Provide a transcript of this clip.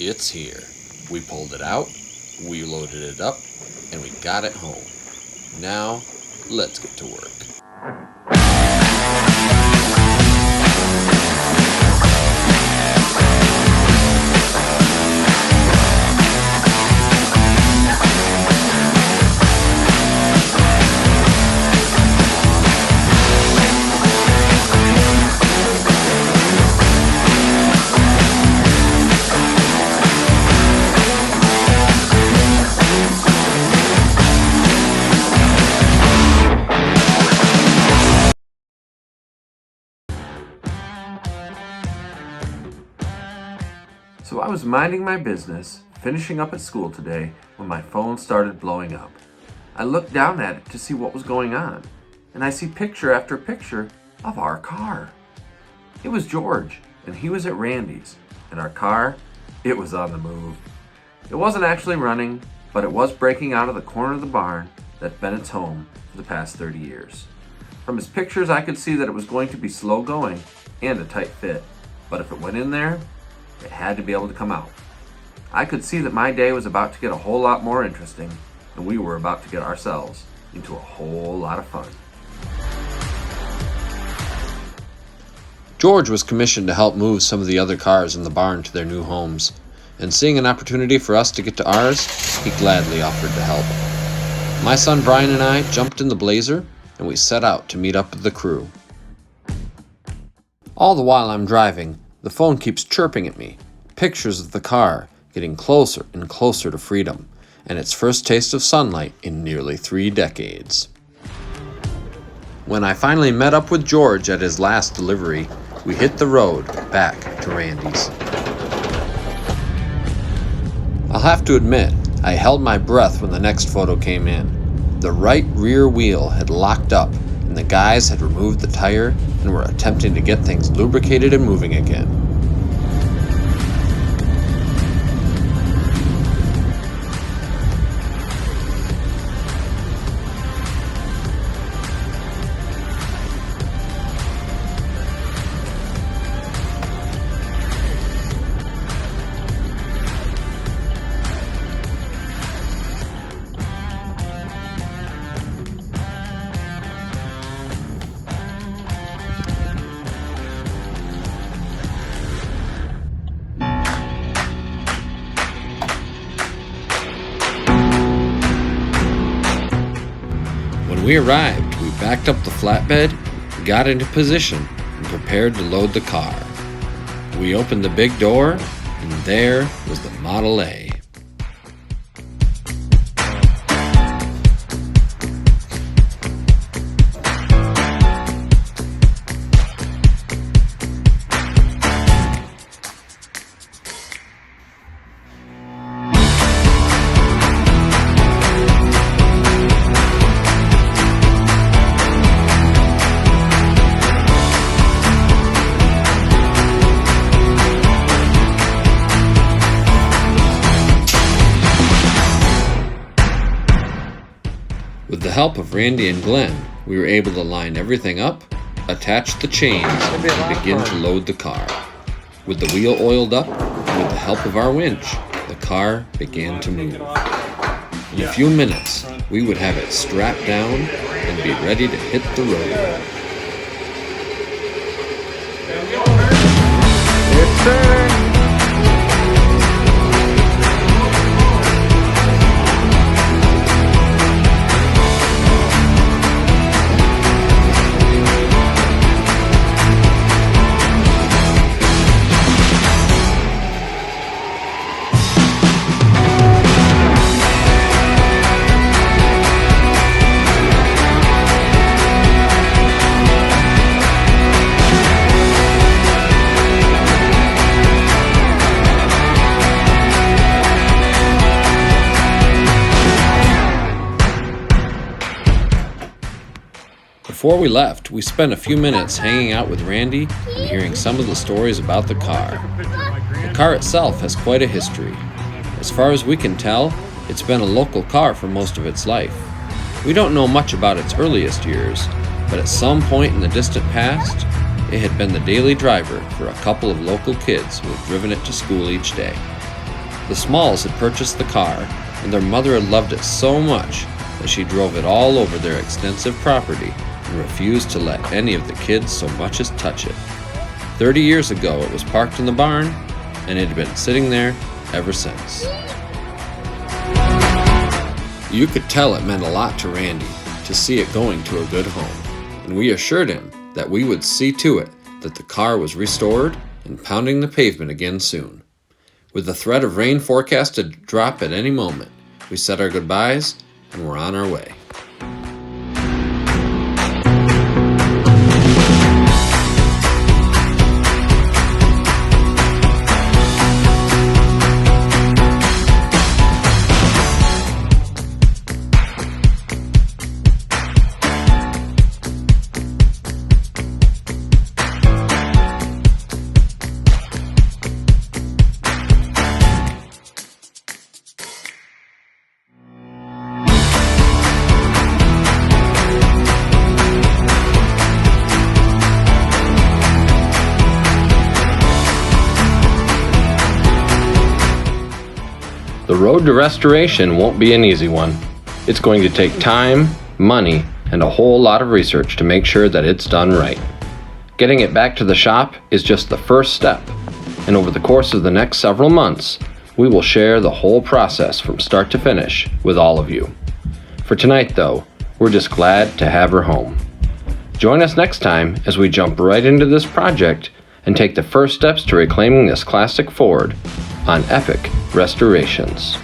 It's here. We pulled it out, we loaded it up, and we got it home. Now, let's get to work. So I was minding my business, finishing up at school today, when my phone started blowing up. I looked down at it to see what was going on, and I see picture after picture of our car. It was George, and he was at Randy's, and our car, it was on the move. It wasn't actually running, but it was breaking out of the corner of the barn that's been its home for the past 30 years. From his pictures, I could see that it was going to be slow going and a tight fit, but if it went in there, it had to be able to come out. I could see that my day was about to get a whole lot more interesting, and we were about to get ourselves into a whole lot of fun. George was commissioned to help move some of the other cars in the barn to their new homes, and seeing an opportunity for us to get to ours, he gladly offered to help. My son Brian and I jumped in the Blazer, and we set out to meet up with the crew. All the while I'm driving, the phone keeps chirping at me, pictures of the car getting closer and closer to freedom, and its first taste of sunlight in nearly 3 decades. When I finally met up with George at his last delivery, we hit the road back to Randy's. I'll have to admit, I held my breath when the next photo came in. The right rear wheel had locked up, and the guys had removed the tire and were attempting to get things lubricated and moving again. When we arrived, we backed up the flatbed, got into position, and prepared to load the car. We opened the big door, and there was the Model A. With the help of Randy and Glenn, we were able to line everything up, attach the chains, and begin to load the car. With the wheel oiled up, and with the help of our winch, the car began to move. In a few minutes, we would have it strapped down and be ready to hit the road. Before we left, we spent a few minutes hanging out with Randy and hearing some of the stories about the car. The car itself has quite a history. As far as we can tell, it's been a local car for most of its life. We don't know much about its earliest years, but at some point in the distant past, it had been the daily driver for a couple of local kids who had driven it to school each day. The Smalls had purchased the car, and their mother had loved it so much that she drove it all over their extensive property and refused to let any of the kids so much as touch it. 30 years ago it was parked in the barn, and it had been sitting there ever since. You could tell it meant a lot to Randy to see it going to a good home, and we assured him that we would see to it that the car was restored and pounding the pavement again soon. With the threat of rain forecast to drop at any moment, we said our goodbyes and were on our way. The road to restoration won't be an easy one. It's going to take time, money, and a whole lot of research to make sure that it's done right. Getting it back to the shop is just the first step, and over the course of the next several months, we will share the whole process from start to finish with all of you. For tonight, though, we're just glad to have her home. Join us next time as we jump right into this project and take the first steps to reclaiming this classic Ford on Epic Restorationz.